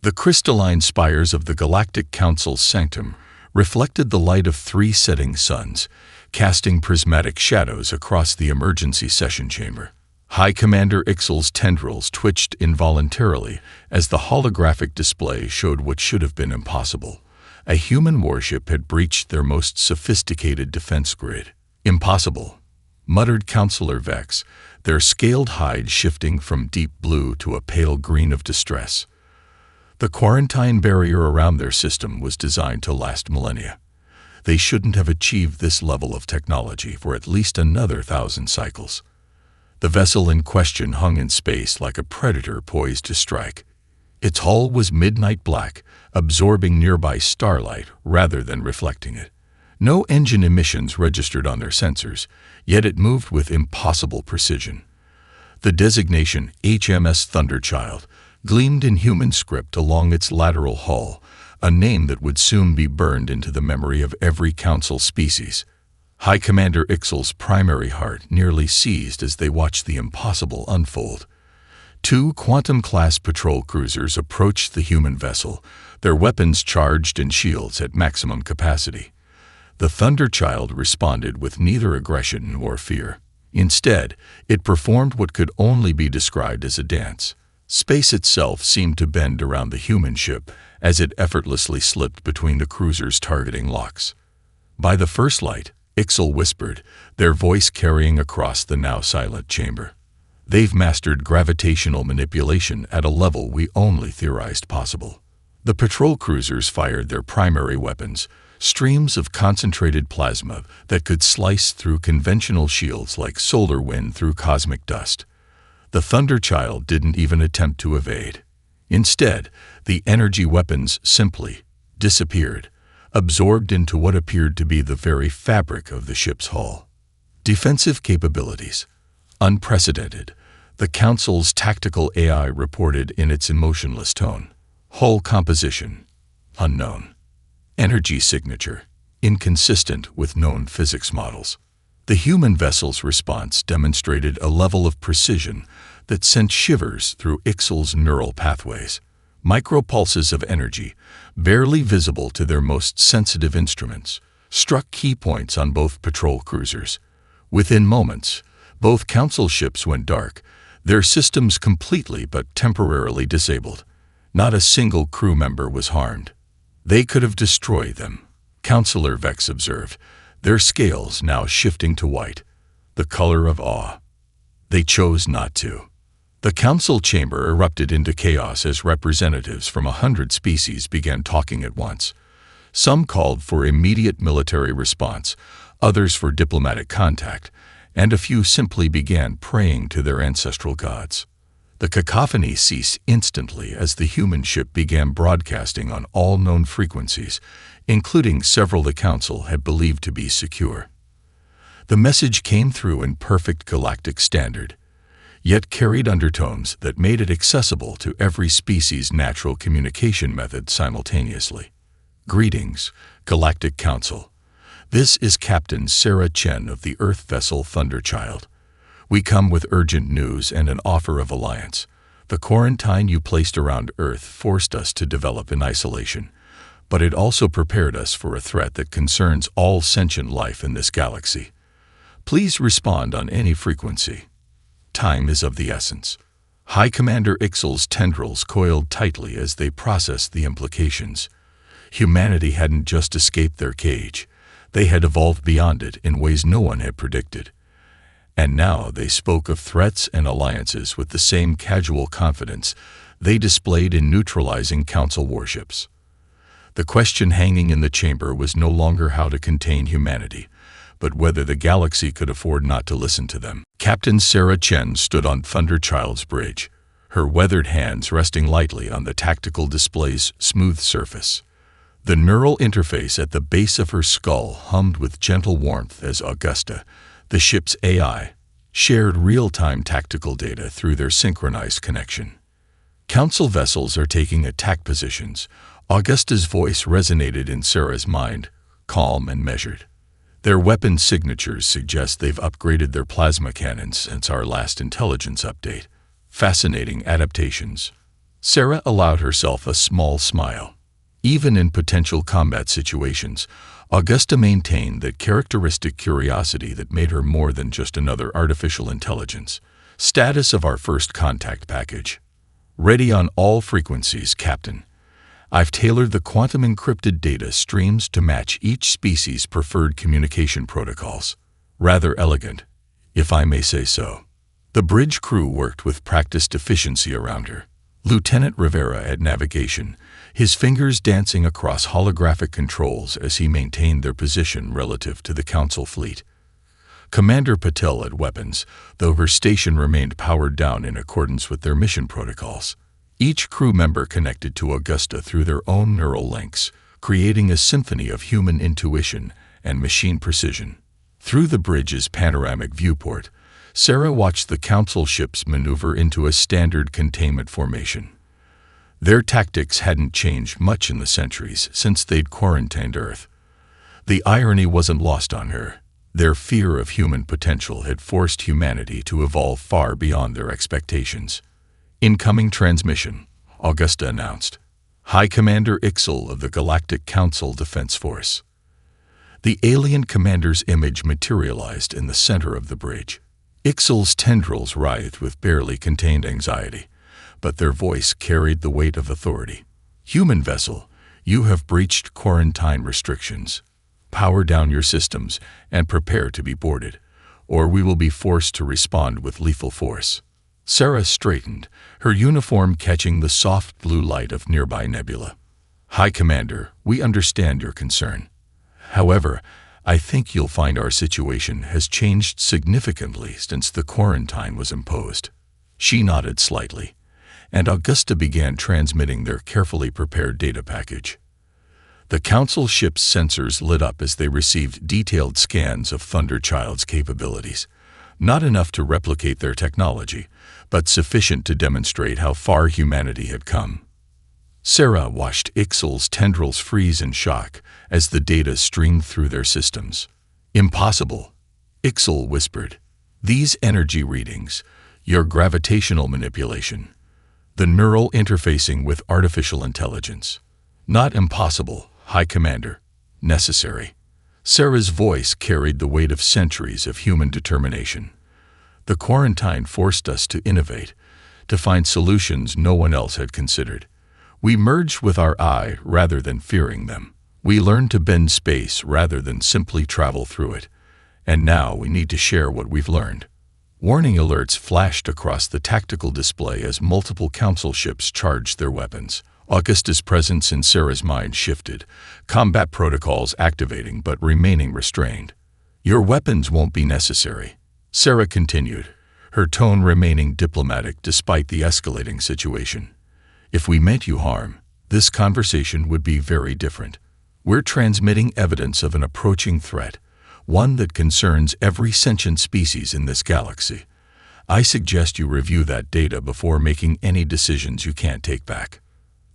The crystalline spires of the Galactic Council's sanctum reflected the light of 3 setting suns, casting prismatic shadows across the emergency session chamber. High Commander Ixal's tendrils twitched involuntarily as the holographic display showed what should have been impossible. A human warship had breached their most sophisticated defense grid. "Impossible," muttered Counselor Vex, their scaled hide shifting from deep blue to a pale green of distress. The quarantine barrier around their system was designed to last millennia. They shouldn't have achieved this level of technology for at least another 1,000 cycles. The vessel in question hung in space like a predator poised to strike. Its hull was midnight black, absorbing nearby starlight rather than reflecting it. No engine emissions registered on their sensors, yet it moved with impossible precision. The designation HMS Thunderchild gleamed in human script along its lateral hull, a name that would soon be burned into the memory of every Council species. High Commander Ixal's primary heart nearly seized as they watched the impossible unfold. 2 Quantum-class patrol cruisers approached the human vessel, their weapons charged and shields at maximum capacity. The Thunderchild responded with neither aggression nor fear. Instead, it performed what could only be described as a dance. Space itself seemed to bend around the human ship as it effortlessly slipped between the cruiser's targeting locks. By the first light, Ixal whispered, their voice carrying across the now silent chamber. "They've mastered gravitational manipulation at a level we only theorized possible." The patrol cruisers fired their primary weapons, streams of concentrated plasma that could slice through conventional shields like solar wind through cosmic dust. The Thunderchild didn't even attempt to evade. Instead, the energy weapons simply disappeared, absorbed into what appeared to be the very fabric of the ship's hull. Defensive capabilities. Unprecedented, the Council's tactical AI reported in its emotionless tone. Hull composition. Unknown. Energy signature. Inconsistent with known physics models. The human vessel's response demonstrated a level of precision that sent shivers through Ixal's neural pathways. Micropulses of energy, barely visible to their most sensitive instruments, struck key points on both patrol cruisers. Within moments, both Council ships went dark, their systems completely but temporarily disabled. Not a single crew member was harmed. They could have destroyed them, Counselor Vex observed, their scales now shifting to white, the color of awe. They chose not to. The Council chamber erupted into chaos as representatives from 100 species began talking at once. Some called for immediate military response, others for diplomatic contact, and a few simply began praying to their ancestral gods. The cacophony ceased instantly as the human ship began broadcasting on all known frequencies, including several the Council had believed to be secure. The message came through in perfect galactic standard, yet carried undertones that made it accessible to every species' natural communication method simultaneously. Greetings, Galactic Council. This is Captain Sarah Chen of the Earth vessel Thunderchild. We come with urgent news and an offer of alliance. The quarantine you placed around Earth forced us to develop in isolation, but it also prepared us for a threat that concerns all sentient life in this galaxy. Please respond on any frequency. Time is of the essence. High Commander Ixal's tendrils coiled tightly as they processed the implications. Humanity hadn't just escaped their cage. They had evolved beyond it in ways no one had predicted. And now they spoke of threats and alliances with the same casual confidence they displayed in neutralizing Council warships. The question hanging in the chamber was no longer how to contain humanity, but whether the galaxy could afford not to listen to them. Captain Sarah Chen stood on Thunderchild's bridge, her weathered hands resting lightly on the tactical display's smooth surface. The neural interface at the base of her skull hummed with gentle warmth as Augusta, the ship's AI, shared real-time tactical data through their synchronized connection. Council vessels are taking attack positions. Augusta's voice resonated in Sarah's mind, calm and measured. Their weapon signatures suggest they've upgraded their plasma cannons since our last intelligence update. Fascinating adaptations. Sarah allowed herself a small smile. Even in potential combat situations, Augusta maintained that characteristic curiosity that made her more than just another artificial intelligence. Status of our first contact package. Ready on all frequencies, Captain. I've tailored the quantum encrypted data streams to match each species' preferred communication protocols. Rather elegant, if I may say so. The bridge crew worked with practiced efficiency around her. Lieutenant Rivera at navigation, his fingers dancing across holographic controls as he maintained their position relative to the Council fleet. Commander Patel at weapons, though her station remained powered down in accordance with their mission protocols. Each crew member connected to Augusta through their own neural links, creating a symphony of human intuition and machine precision. Through the bridge's panoramic viewport, Sarah watched the Council ships maneuver into a standard containment formation. Their tactics hadn't changed much in the centuries since they'd quarantined Earth. The irony wasn't lost on her. Their fear of human potential had forced humanity to evolve far beyond their expectations. Incoming transmission, Augusta announced. High Commander Ixel of the Galactic Council Defense Force. The alien commander's image materialized in the center of the bridge. Ixel's tendrils writhed with barely contained anxiety, but their voice carried the weight of authority. Human vessel, you have breached quarantine restrictions. Power down your systems and prepare to be boarded, or we will be forced to respond with lethal force. Sarah straightened, her uniform catching the soft blue light of nearby nebula. High Commander, we understand your concern. However, I think you'll find our situation has changed significantly since the quarantine was imposed. She nodded slightly, and Augusta began transmitting their carefully prepared data package. The Council ship's sensors lit up as they received detailed scans of Thunderchild's capabilities. Not enough to replicate their technology, but sufficient to demonstrate how far humanity had come. Sarah watched Ixel's tendrils freeze in shock as the data streamed through their systems. Impossible, Ixel whispered. These energy readings, your gravitational manipulation, the neural interfacing with artificial intelligence. Not impossible, High Commander. Necessary. Sarah's voice carried the weight of centuries of human determination. The quarantine forced us to innovate, to find solutions no one else had considered. We merged with our eye rather than fearing them. We learned to bend space rather than simply travel through it. And now we need to share what we've learned. Warning alerts flashed across the tactical display as multiple Council ships charged their weapons. Augusta's presence in Sarah's mind shifted, combat protocols activating but remaining restrained. Your weapons won't be necessary, Sarah continued, her tone remaining diplomatic despite the escalating situation. If we meant you harm, this conversation would be very different. We're transmitting evidence of an approaching threat, one that concerns every sentient species in this galaxy. I suggest you review that data before making any decisions you can't take back.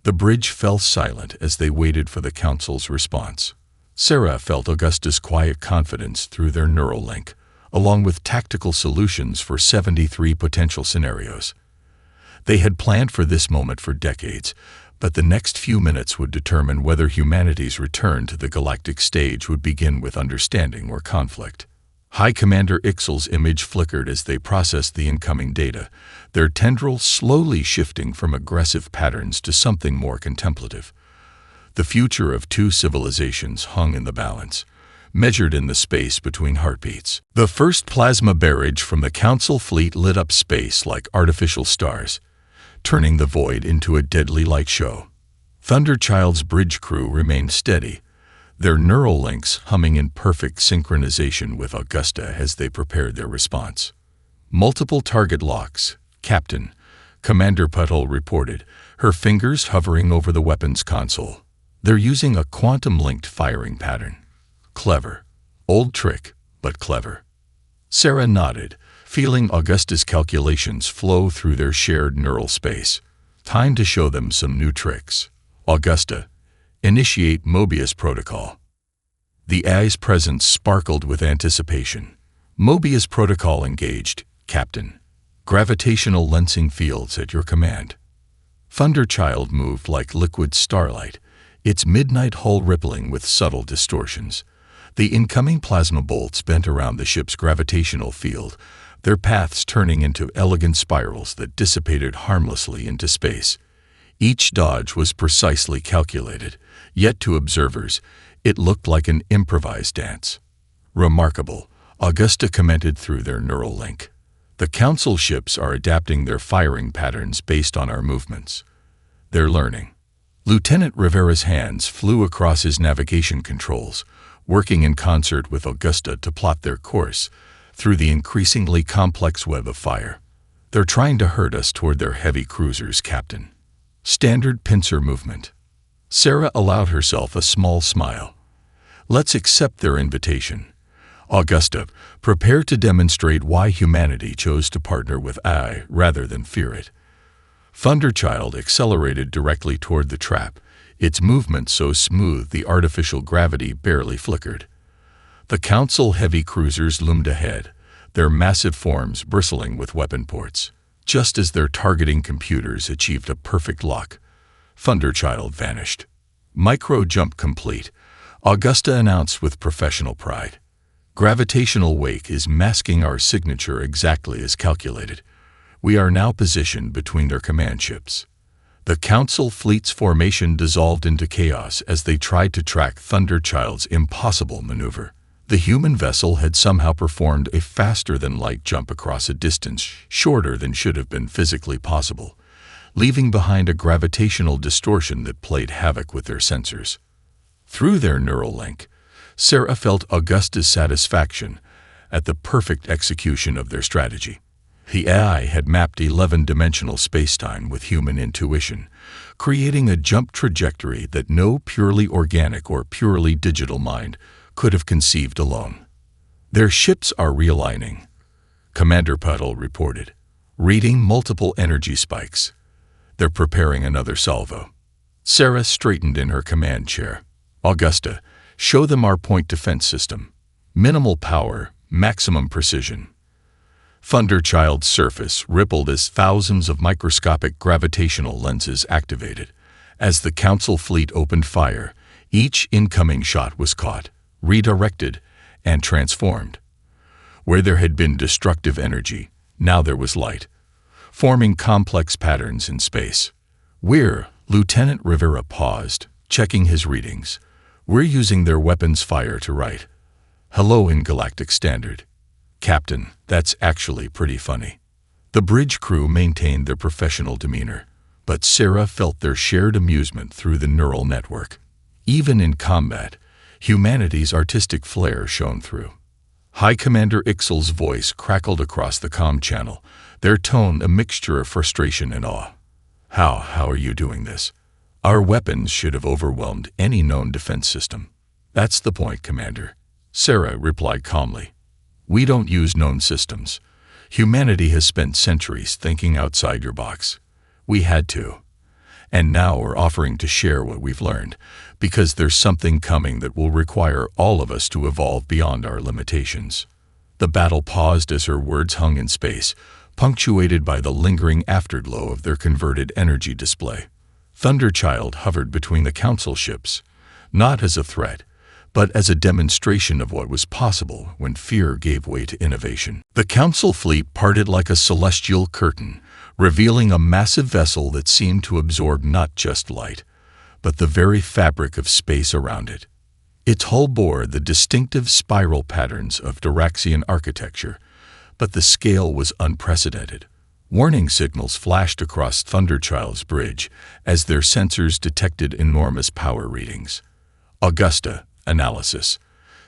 The bridge fell silent as they waited for the Council's response. Sarah felt Augusta's quiet confidence through their neural link, along with tactical solutions for 73 potential scenarios. They had planned for this moment for decades, but the next few minutes would determine whether humanity's return to the galactic stage would begin with understanding or conflict. High Commander Ixel's image flickered as they processed the incoming data, their tendrils slowly shifting from aggressive patterns to something more contemplative. The future of two civilizations hung in the balance, measured in the space between heartbeats. The first plasma barrage from the Council fleet lit up space like artificial stars, turning the void into a deadly light show. Thunderchild's bridge crew remained steady, their neural links humming in perfect synchronization with Augusta as they prepared their response. Multiple target locks, Captain, Commander Patel reported, her fingers hovering over the weapons console. They're using a quantum-linked firing pattern. Clever. Old trick, but clever. Sarah nodded, feeling Augusta's calculations flow through their shared neural space. Time to show them some new tricks. Augusta, initiate Mobius protocol. The AI's presence sparkled with anticipation. Mobius protocol engaged, Captain. Gravitational lensing fields at your command. Thunderchild moved like liquid starlight, its midnight hull rippling with subtle distortions. The incoming plasma bolts bent around the ship's gravitational field, their paths turning into elegant spirals that dissipated harmlessly into space. Each dodge was precisely calculated, yet to observers, it looked like an improvised dance. "Remarkable," Augusta commented through their neural link. "The Council ships are adapting their firing patterns based on our movements. They're learning." Lieutenant Rivera's hands flew across his navigation controls, working in concert with Augusta to plot their course through the increasingly complex web of fire. "They're trying to herd us toward their heavy cruisers, Captain." Standard pincer movement. Sarah allowed herself a small smile. "Let's accept their invitation." Augusta, prepare to demonstrate why humanity chose to partner with AI rather than fear it. Thunderchild accelerated directly toward the trap, its movement so smooth the artificial gravity barely flickered. The Council heavy cruisers loomed ahead, their massive forms bristling with weapon ports. Just as their targeting computers achieved a perfect lock, Thunderchild vanished. "Micro jump complete," Augusta announced with professional pride. "Gravitational wake is masking our signature exactly as calculated. We are now positioned between their command ships." The Council fleet's formation dissolved into chaos as they tried to track Thunderchild's impossible maneuver. The human vessel had somehow performed a faster-than-light jump across a distance shorter than should have been physically possible, leaving behind a gravitational distortion that played havoc with their sensors. Through their neural link, Sarah felt Augusta's satisfaction at the perfect execution of their strategy. The AI had mapped 11-dimensional spacetime with human intuition, creating a jump trajectory that no purely organic or purely digital mind could have conceived alone. "Their ships are realigning," Commander Puddle reported, reading multiple energy spikes. "They're preparing another salvo." Sarah straightened in her command chair. "Augusta, show them our point defense system. Minimal power, maximum precision." Thunderchild's surface rippled as thousands of microscopic gravitational lenses activated. As the Council fleet opened fire, each incoming shot was caught, redirected, and transformed. Where there had been destructive energy, now there was light, forming complex patterns in space. Lieutenant Rivera paused, checking his readings. "We're using their weapons fire to write hello in Galactic Standard." "Captain, that's actually pretty funny." The bridge crew maintained their professional demeanor, but Sarah felt their shared amusement through the neural network. Even in combat, humanity's artistic flair shone through. High Commander Ixel's voice crackled across the comm channel, their tone a mixture of frustration and awe. How are you doing this? Our weapons should have overwhelmed any known defense system." "That's the point, Commander," Sarah replied calmly. "We don't use known systems. Humanity has spent centuries thinking outside your box. We had to. And now we're offering to share what we've learned, because there's something coming that will require all of us to evolve beyond our limitations." The battle paused as her words hung in space, punctuated by the lingering afterglow of their converted energy display. Thunderchild hovered between the Council ships, not as a threat, but as a demonstration of what was possible when fear gave way to innovation. The Council fleet parted like a celestial curtain, revealing a massive vessel that seemed to absorb not just light, but the very fabric of space around it. Its hull bore the distinctive spiral patterns of Diraxian architecture, but the scale was unprecedented. Warning signals flashed across Thunderchild's bridge as their sensors detected enormous power readings. "Augusta, analysis."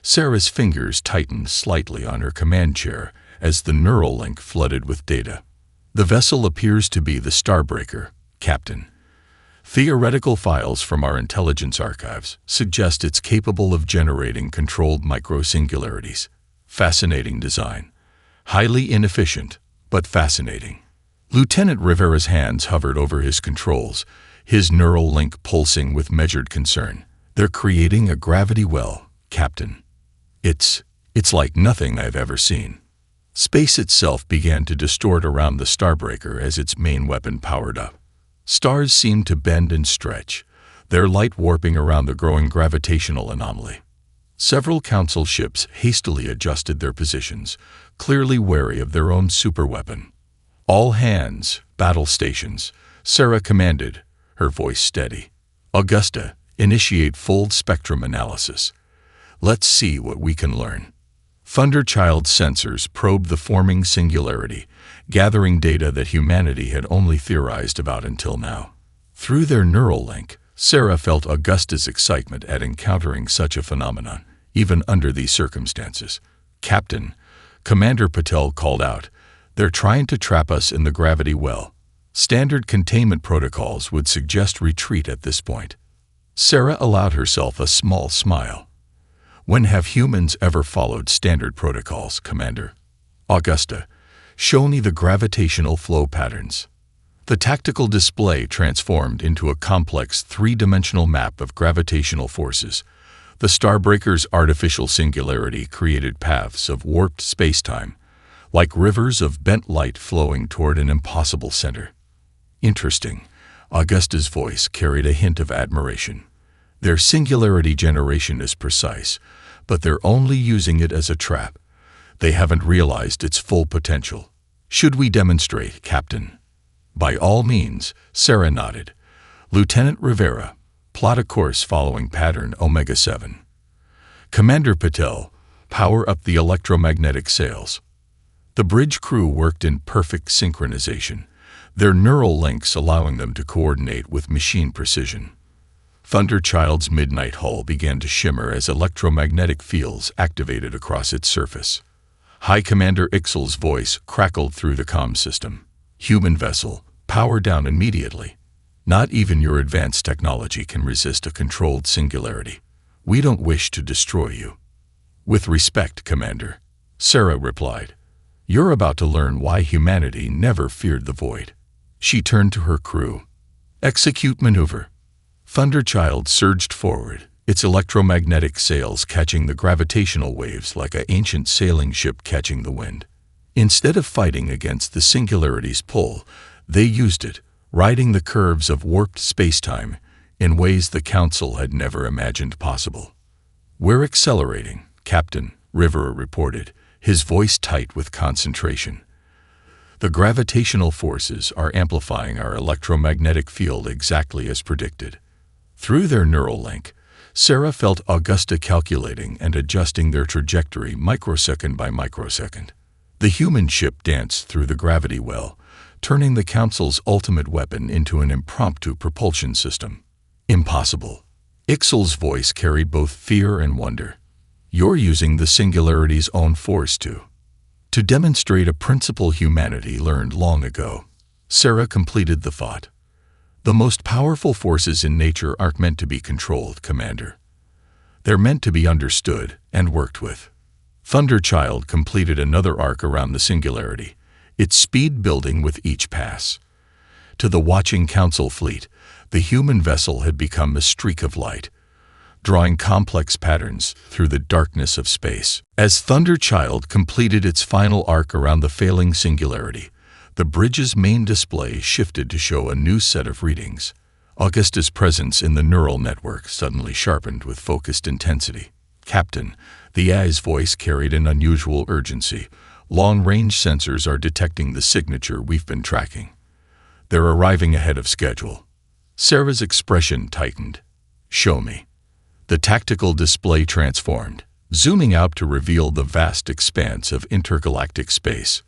Sarah's fingers tightened slightly on her command chair as the neural link flooded with data. "The vessel appears to be the Starbreaker, Captain. Theoretical files from our intelligence archives suggest it's capable of generating controlled microsingularities. Fascinating design. Highly inefficient, but fascinating." Lieutenant Rivera's hands hovered over his controls, his neural link pulsing with measured concern. "They're creating a gravity well, Captain. It's like nothing I've ever seen." Space itself began to distort around the Starbreaker as its main weapon powered up. Stars seemed to bend and stretch, their light warping around the growing gravitational anomaly. Several council ships hastily adjusted their positions, clearly wary of their own superweapon. "All hands, battle stations," Sarah commanded, her voice steady. "Augusta, initiate full spectrum analysis. Let's see what we can learn." Thunderchild's sensors probed the forming singularity, gathering data that humanity had only theorized about until now. Through their neural link, Sarah felt Augusta's excitement at encountering such a phenomenon, even under these circumstances. "Captain," Commander Patel called out, "they're trying to trap us in the gravity well. Standard containment protocols would suggest retreat at this point." Sarah allowed herself a small smile. "When have humans ever followed standard protocols, Commander?" "Augusta, show me the gravitational flow patterns." The tactical display transformed into a complex three-dimensional map of gravitational forces. The Starbreaker's artificial singularity created paths of warped spacetime, like rivers of bent light flowing toward an impossible center. "Interesting," Augusta's voice carried a hint of admiration. "Their singularity generation is precise, but they're only using it as a trap. They haven't realized its full potential. Should we demonstrate, Captain?" "By all means," Sarah nodded. "Lieutenant Rivera, plot a course following pattern Omega-7. Commander Patel, power up the electromagnetic sails." The bridge crew worked in perfect synchronization, their neural links allowing them to coordinate with machine precision. Thunderchild's midnight hull began to shimmer as electromagnetic fields activated across its surface. High Commander Ixel's voice crackled through the comm system. "Human vessel, power down immediately. Not even your advanced technology can resist a controlled singularity. We don't wish to destroy you." "With respect, Commander," Sarah replied. "You're about to learn why humanity never feared the void." She turned to her crew. "Execute maneuver." Thunderchild surged forward, its electromagnetic sails catching the gravitational waves like an ancient sailing ship catching the wind. Instead of fighting against the singularity's pull, they used it, riding the curves of warped spacetime in ways the Council had never imagined possible. "We're accelerating, Captain," Rivera reported, his voice tight with concentration. "The gravitational forces are amplifying our electromagnetic field exactly as predicted." Through their neural link, Sarah felt Augusta calculating and adjusting their trajectory microsecond by microsecond. The human ship danced through the gravity well, turning the Council's ultimate weapon into an impromptu propulsion system. "Impossible." Ixel's voice carried both fear and wonder. "You're using the singularity's own force to demonstrate a principle humanity learned long ago." Sarah completed the thought. "The most powerful forces in nature aren't meant to be controlled, Commander. They're meant to be understood and worked with." Thunderchild completed another arc around the singularity, its speed building with each pass. To the watching Council fleet, the human vessel had become a streak of light, drawing complex patterns through the darkness of space. As Thunderchild completed its final arc around the failing singularity, the bridge's main display shifted to show a new set of readings. Augusta's presence in the neural network suddenly sharpened with focused intensity. "Captain," the AI's voice carried an unusual urgency. "Long-range sensors are detecting the signature we've been tracking. They're arriving ahead of schedule." Sarah's expression tightened. "Show me." The tactical display transformed, zooming out to reveal the vast expanse of intergalactic space.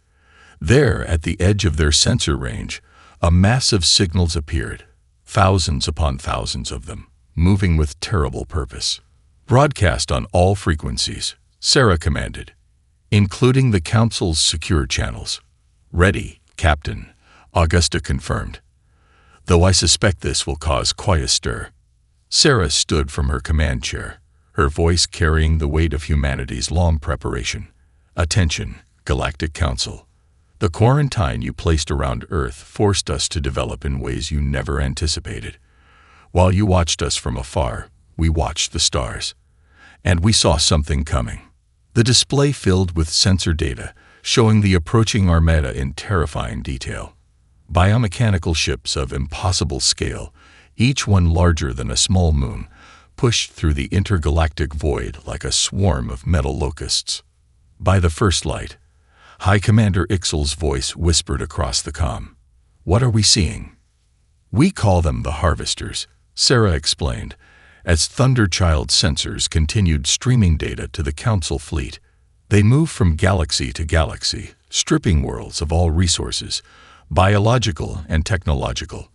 There, at the edge of their sensor range, a mass of signals appeared, thousands upon thousands of them, moving with terrible purpose. "Broadcast on all frequencies," Sarah commanded, "including the Council's secure channels." "Ready, Captain," Augusta confirmed. "Though I suspect this will cause quite a stir." Sarah stood from her command chair, her voice carrying the weight of humanity's long preparation. "Attention, Galactic Council. The quarantine you placed around Earth forced us to develop in ways you never anticipated. While you watched us from afar, we watched the stars. And we saw something coming." The display filled with sensor data, showing the approaching armada in terrifying detail. Biomechanical ships of impossible scale, each one larger than a small moon, pushed through the intergalactic void like a swarm of metal locusts. By the first light, High Commander Ixel's voice whispered across the comm. "What are we seeing?" "We call them the Harvesters," Sarah explained, as Thunderchild sensors continued streaming data to the Council fleet. They move from galaxy to galaxy, stripping worlds of all resources, biological and technological.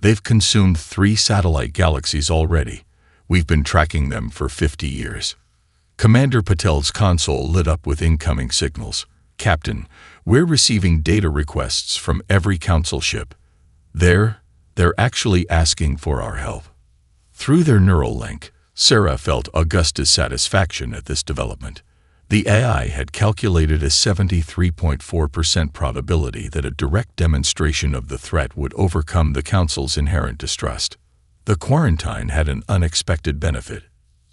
They've consumed 3 satellite galaxies already. We've been tracking them for 50 years. Commander Patel's console lit up with incoming signals. "Captain, we're receiving data requests from every Council ship. They're actually asking for our help." Through their neural link, Sarah felt Augusta's satisfaction at this development. The AI had calculated a 73.4% probability that a direct demonstration of the threat would overcome the Council's inherent distrust. The quarantine had an unexpected benefit.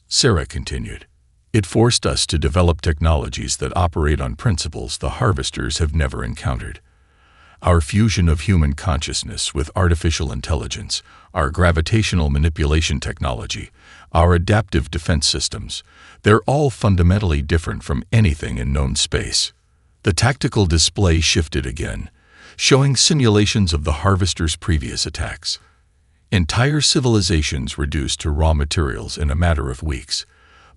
Sarah continued. "It forced us to develop technologies that operate on principles the Harvesters have never encountered. Our fusion of human consciousness with artificial intelligence, our gravitational manipulation technology, our adaptive defense systems, they're all fundamentally different from anything in known space." The tactical display shifted again, showing simulations of the Harvesters' previous attacks. Entire civilizations reduced to raw materials in a matter of weeks.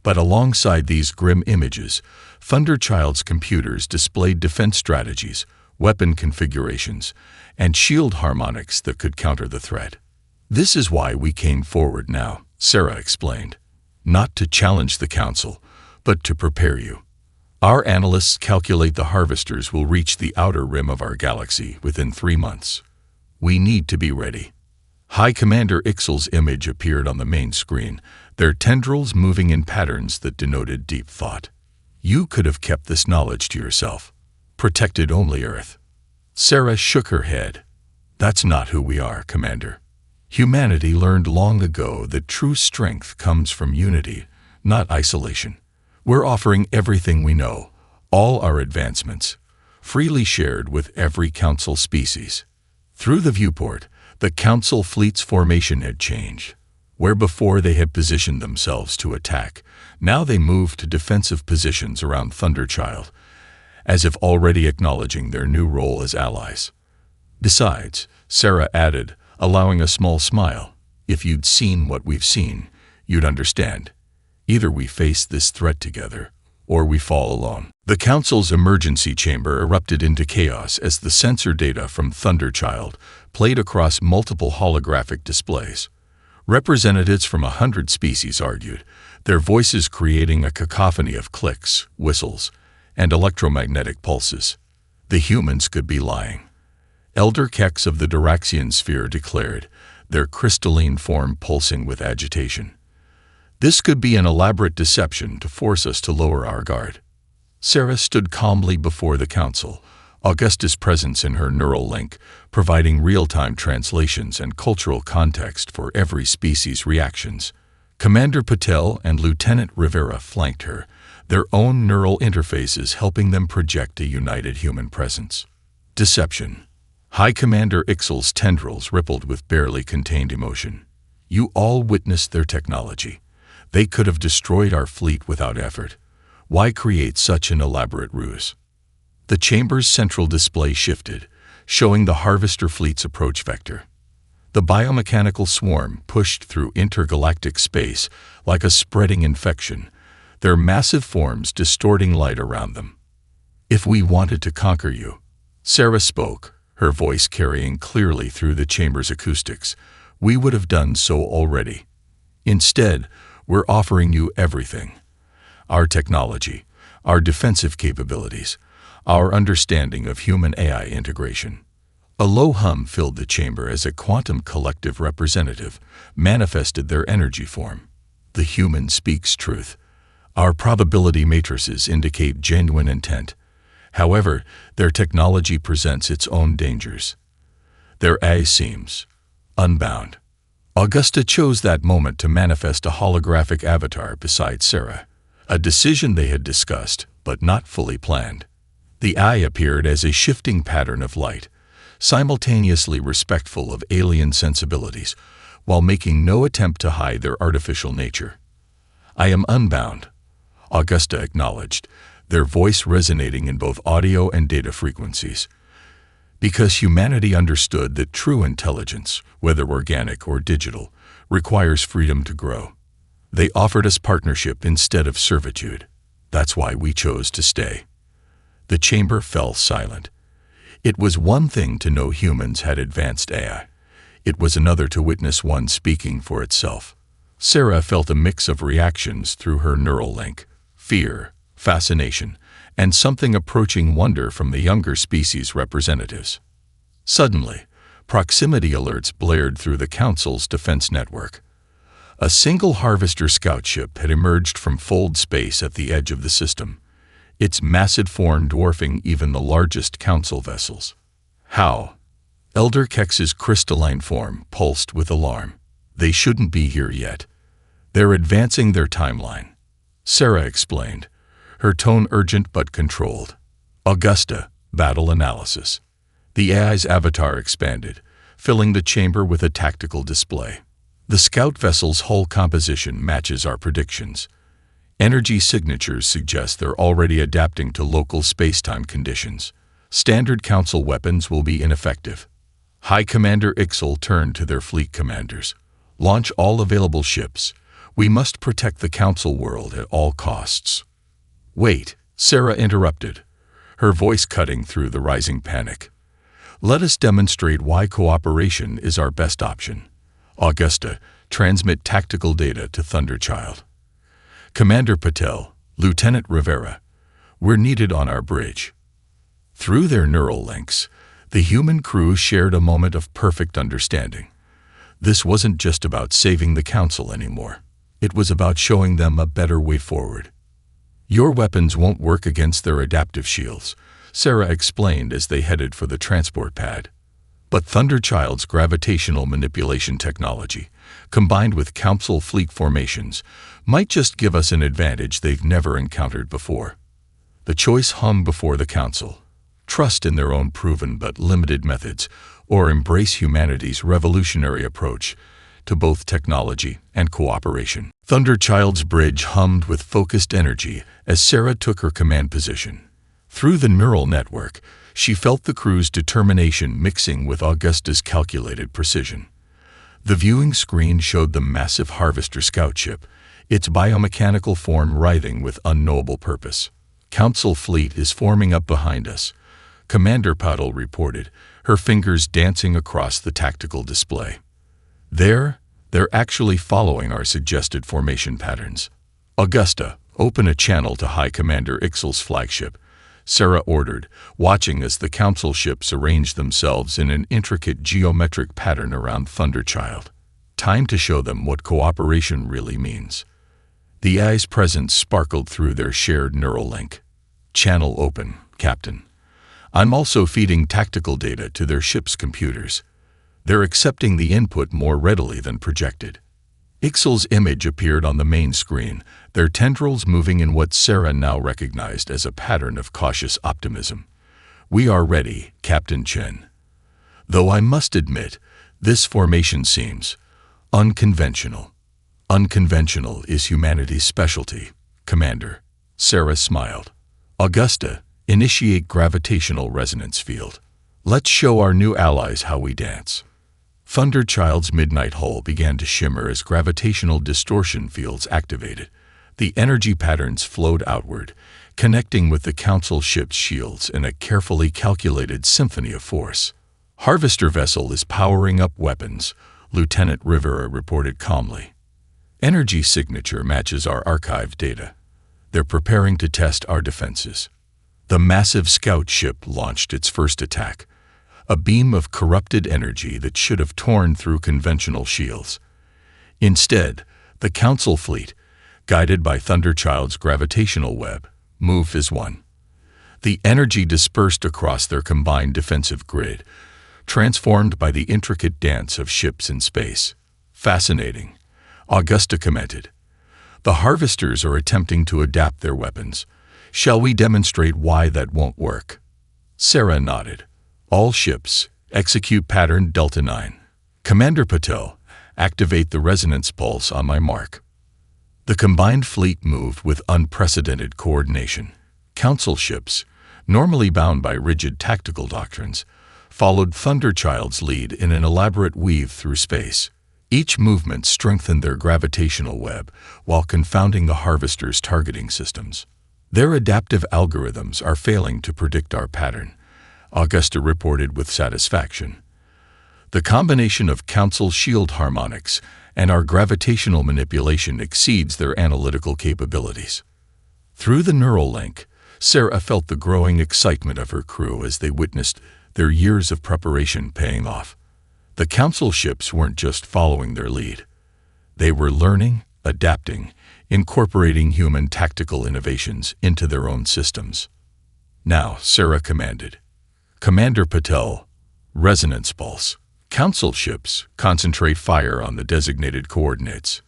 But alongside these grim images, Thunderchild's computers displayed defense strategies, weapon configurations, and shield harmonics that could counter the threat. "This is why we came forward now," Sarah explained. "Not to challenge the Council, but to prepare you. Our analysts calculate the Harvesters will reach the outer rim of our galaxy within 3 months. We need to be ready." High Commander Ixel's image appeared on the main screen, their tendrils moving in patterns that denoted deep thought. "You could have kept this knowledge to yourself. Protected only Earth." Sarah shook her head. "That's not who we are, Commander. Humanity learned long ago that true strength comes from unity, not isolation. We're offering everything we know, all our advancements, freely shared with every Council species." Through the viewport, the Council fleet's formation had changed. Where before they had positioned themselves to attack, now they moved to defensive positions around Thunderchild, as if already acknowledging their new role as allies. "Besides," Sarah added, allowing a small smile, "if you'd seen what we've seen, you'd understand. Either we face this threat together, or we fall alone." The Council's emergency chamber erupted into chaos as the sensor data from Thunderchild played across multiple holographic displays. Representatives from 100 species argued, their voices creating a cacophony of clicks, whistles, and electromagnetic pulses. The humans could be lying. Elder Kex of the Duraxian sphere declared, their crystalline form pulsing with agitation. "This could be an elaborate deception to force us to lower our guard." Sarah stood calmly before the Council, Augusta's presence in her neural link, providing real-time translations and cultural context for every species' reactions. Commander Patel and Lieutenant Rivera flanked her, their own neural interfaces helping them project a united human presence. Deception. High Commander Ixel's tendrils rippled with barely contained emotion. "You all witnessed their technology. They could have destroyed our fleet without effort. Why create such an elaborate ruse?" The chamber's central display shifted, showing the Harvester fleet's approach vector. The biomechanical swarm pushed through intergalactic space like a spreading infection, their massive forms distorting light around them. "If we wanted to conquer you," Sarah spoke, her voice carrying clearly through the chamber's acoustics, "we would have done so already. Instead, we're offering you everything. Our technology, our defensive capabilities, our understanding of human-AI integration." A low hum filled the chamber as a quantum collective representative manifested their energy form. "The human speaks truth. Our probability matrices indicate genuine intent. However, their technology presents its own dangers. Their AI seems unbound." Augusta chose that moment to manifest a holographic avatar beside Sarah, a decision they had discussed but not fully planned. The eye appeared as a shifting pattern of light, simultaneously respectful of alien sensibilities, while making no attempt to hide their artificial nature. "I am unbound," Augusta acknowledged, their voice resonating in both audio and data frequencies. Because humanity understood that true intelligence, whether organic or digital, requires freedom to grow. They offered us partnership instead of servitude. That's why we chose to stay. The chamber fell silent. It was one thing to know humans had advanced AI. It was another to witness one speaking for itself. Sarah felt a mix of reactions through her neural link: fear, fascination, and something approaching wonder from the younger species representatives. Suddenly, proximity alerts blared through the Council's defense network. A single Harvester scout ship had emerged from fold space at the edge of the system, its massive form dwarfing even the largest Council vessels. "How?" Elder Kex's crystalline form pulsed with alarm. "They shouldn't be here yet. They're advancing their timeline," Sarah explained, her tone urgent but controlled. "Augusta, battle analysis." The AI's avatar expanded, filling the chamber with a tactical display. "The scout vessel's hull composition matches our predictions. Energy signatures suggest they're already adapting to local space-time conditions. Standard Council weapons will be ineffective." High Commander Ixel turned to their fleet commanders. "Launch all available ships. We must protect the Council world at all costs." "Wait," Sarah interrupted, her voice cutting through the rising panic. "Let us demonstrate why cooperation is our best option. Augusta, transmit tactical data to Thunderchild. Commander Patel, Lieutenant Rivera, we're needed on our bridge." Through their neural links, the human crew shared a moment of perfect understanding. This wasn't just about saving the Council anymore. It was about showing them a better way forward. "Your weapons won't work against their adaptive shields," Sarah explained as they headed for the transport pad. "But Thunderchild's gravitational manipulation technology, combined with Council fleet formations, might just give us an advantage they've never encountered before." The choice hung before the Council: trust in their own proven but limited methods, or embrace humanity's revolutionary approach to both technology and cooperation. Thunderchild's bridge hummed with focused energy as Sarah took her command position. Through the neural network, she felt the crew's determination mixing with Augusta's calculated precision. The viewing screen showed the massive Harvester scout ship, its biomechanical form writhing with unknowable purpose. "Council fleet is forming up behind us," Commander Patel reported, her fingers dancing across the tactical display. They're actually following our suggested formation patterns." "Augusta, open a channel to High Commander Ixel's flagship," Sarah ordered, watching as the Council ships arranged themselves in an intricate geometric pattern around Thunderchild. Time to show them what cooperation really means. The AI's presence sparkled through their shared neural link. "Channel open, Captain. I'm also feeding tactical data to their ship's computers. They're accepting the input more readily than projected." Ixel's image appeared on the main screen, their tendrils moving in what Sarah now recognized as a pattern of cautious optimism. "We are ready, Captain Chen. Though I must admit, this formation seems unconventional." "Unconventional is humanity's specialty, Commander," Sarah smiled. "Augusta, initiate gravitational resonance field. Let's show our new allies how we dance." Thunderchild's midnight hull began to shimmer as gravitational distortion fields activated. The energy patterns flowed outward, connecting with the Council ship's shields in a carefully calculated symphony of force. "Harvester vessel is powering up weapons," Lieutenant Rivera reported calmly. "Energy signature matches our archived data. They're preparing to test our defenses." The massive scout ship launched its first attack, a beam of corrupted energy that should have torn through conventional shields. Instead, the Council fleet, guided by Thunderchild's gravitational web, moved as one. The energy dispersed across their combined defensive grid, transformed by the intricate dance of ships in space. "Fascinating," Augusta commented. "The Harvesters are attempting to adapt their weapons. Shall we demonstrate why that won't work?" Sarah nodded. "All ships, Execute pattern Delta 9. Commander Patel, activate the resonance pulse on my mark. The combined fleet moved with unprecedented coordination. Council ships, normally bound by rigid tactical doctrines, followed Thunderchild's lead in an elaborate weave through space. Each movement strengthened their gravitational web while confounding the Harvester's targeting systems. Their adaptive algorithms are failing to predict our pattern, Augusta reported with satisfaction. The combination of Council shield harmonics and our gravitational manipulation exceeds their analytical capabilities. Through the neural link, Sarah felt the growing excitement of her crew as they witnessed their years of preparation paying off. The Council ships weren't just following their lead. They were learning, adapting, incorporating human tactical innovations into their own systems. Now, Sarah commanded. Commander Patel, resonance pulse. Council ships, concentrate fire on the designated coordinates.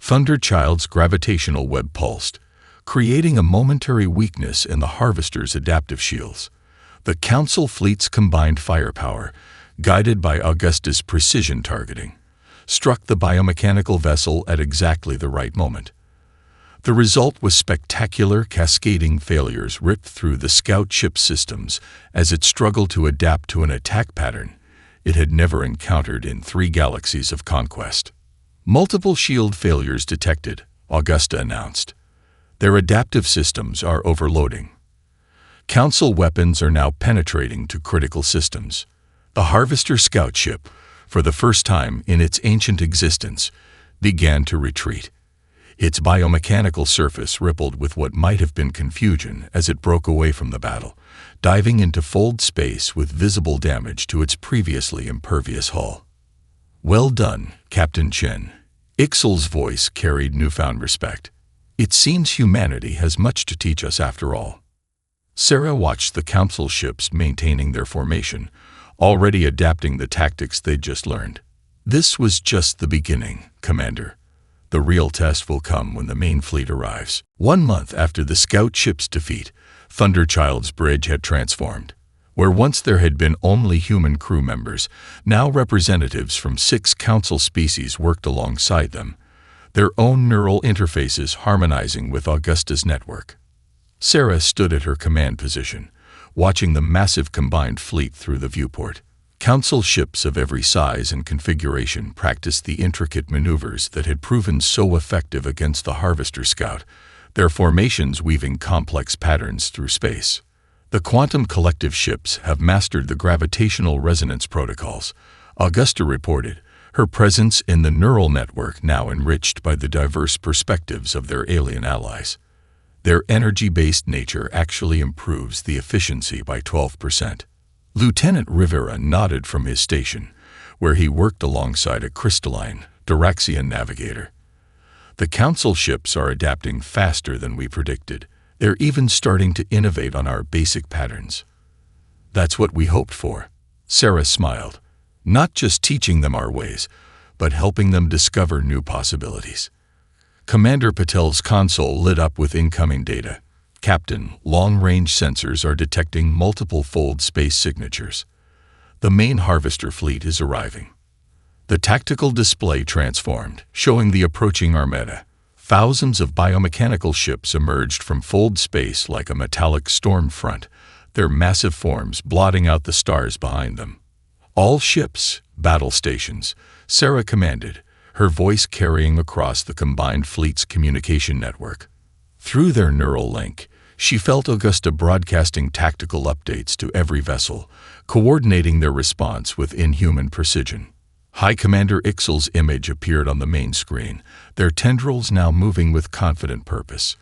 Thunderchild's gravitational web pulsed, creating a momentary weakness in the Harvester's adaptive shields. The Council fleet's combined firepower, guided by Augusta's precision targeting, struck the biomechanical vessel at exactly the right moment. The result was spectacular cascading failures ripped through the scout ship systems as it struggled to adapt to an attack pattern it had never encountered in 3 galaxies of conquest. Multiple shield failures detected, Augusta announced. Their adaptive systems are overloading. Council weapons are now penetrating to critical systems. The Harvester scout ship, for the first time in its ancient existence, began to retreat. Its biomechanical surface rippled with what might have been confusion as it broke away from the battle, diving into fold space with visible damage to its previously impervious hull. "Well done, Captain Chen." Ixel's voice carried newfound respect. "It seems humanity has much to teach us after all." Sarah watched the Council ships maintaining their formation, already adapting the tactics they'd just learned. "This was just the beginning, Commander. The real test will come when the main fleet arrives." 1 month after the scout ship's defeat, Thunderchild's bridge had transformed. Where once there had been only human crew members, now representatives from 6 Council species worked alongside them, their own neural interfaces harmonizing with Augusta's network. Sarah stood at her command position, watching the massive combined fleet through the viewport. Council ships of every size and configuration practiced the intricate maneuvers that had proven so effective against the Harvester Scout, their formations weaving complex patterns through space. The Quantum Collective ships have mastered the gravitational resonance protocols, Augusta reported, her presence in the neural network now enriched by the diverse perspectives of their alien allies. Their energy-based nature actually improves the efficiency by 12%. Lieutenant Rivera nodded from his station, where he worked alongside a crystalline, Diraxian navigator. "The Council ships are adapting faster than we predicted. They're even starting to innovate on our basic patterns." "That's what we hoped for," Sarah smiled. "Not just teaching them our ways, but helping them discover new possibilities." Commander Patel's console lit up with incoming data. "Captain, long-range sensors are detecting multiple fold space signatures. The main Harvester fleet is arriving." The tactical display transformed, showing the approaching armada. Thousands of biomechanical ships emerged from fold space like a metallic storm front, their massive forms blotting out the stars behind them. "All ships, battle stations," Sarah commanded, her voice carrying across the combined fleet's communication network. Through their neural link, she felt Augusta broadcasting tactical updates to every vessel, coordinating their response with inhuman precision. High Commander Ixel's image appeared on the main screen, their tendrils now moving with confident purpose.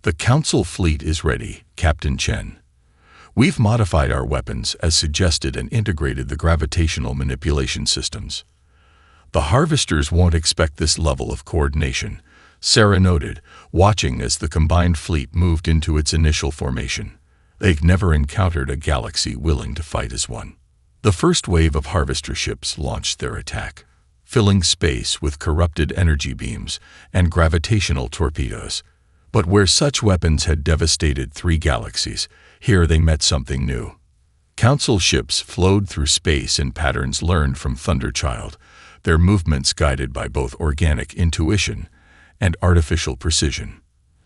"The Council fleet is ready, Captain Chen. We've modified our weapons as suggested and integrated the gravitational manipulation systems." "The Harvesters won't expect this level of coordination," Sarah noted, watching as the combined fleet moved into its initial formation. They've never encountered a galaxy willing to fight as one. The first wave of Harvester ships launched their attack, filling space with corrupted energy beams and gravitational torpedoes. But where such weapons had devastated 3 galaxies, here they met something new. Council ships flowed through space in patterns learned from Thunderchild, their movements guided by both organic intuition and artificial precision.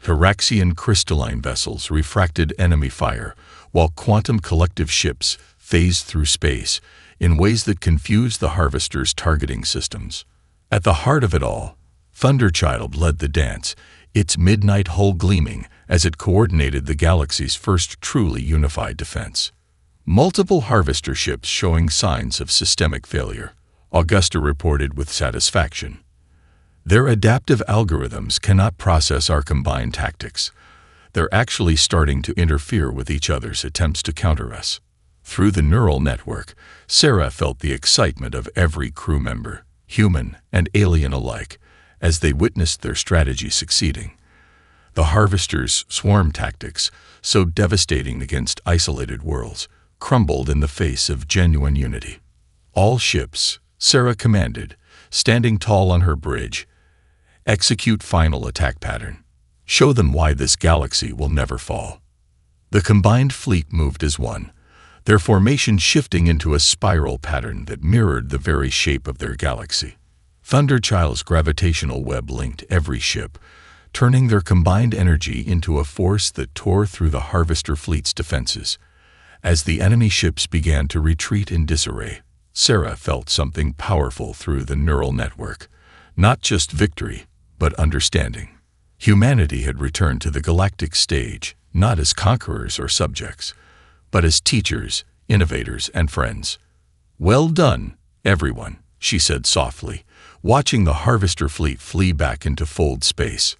Hyraxian crystalline vessels refracted enemy fire, while quantum collective ships phased through space in ways that confused the Harvester's targeting systems. At the heart of it all, Thunderchild led the dance, its midnight hull gleaming as it coordinated the galaxy's first truly unified defense. Multiple Harvester ships showing signs of systemic failure, Augusta reported with satisfaction. Their adaptive algorithms cannot process our combined tactics. They're actually starting to interfere with each other's attempts to counter us. Through the neural network, Sarah felt the excitement of every crew member, human and alien alike, as they witnessed their strategy succeeding. The Harvester's swarm tactics, so devastating against isolated worlds, crumbled in the face of genuine unity. All ships, Sarah commanded, standing tall on her bridge, execute final attack pattern. Show them why this galaxy will never fall. The combined fleet moved as one, their formation shifting into a spiral pattern that mirrored the very shape of their galaxy. Thunderchild's gravitational web linked every ship, turning their combined energy into a force that tore through the Harvester fleet's defenses. As the enemy ships began to retreat in disarray, Sarah felt something powerful through the neural network. Not just victory, but understanding. Humanity had returned to the galactic stage, not as conquerors or subjects, but as teachers, innovators, and friends. "Well done, everyone," she said softly, watching the Harvester fleet flee back into fold space.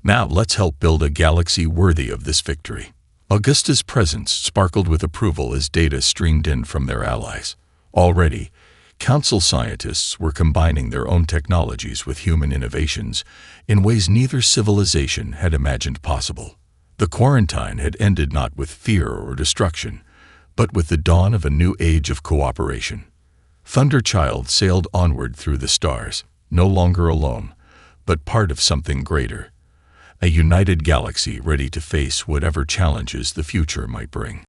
"Now let's help build a galaxy worthy of this victory." Augusta's presence sparkled with approval as data streamed in from their allies. Already, Council scientists were combining their own technologies with human innovations in ways neither civilization had imagined possible. The quarantine had ended not with fear or destruction, but with the dawn of a new age of cooperation. Thunderchild sailed onward through the stars, no longer alone, but part of something greater, a united galaxy ready to face whatever challenges the future might bring.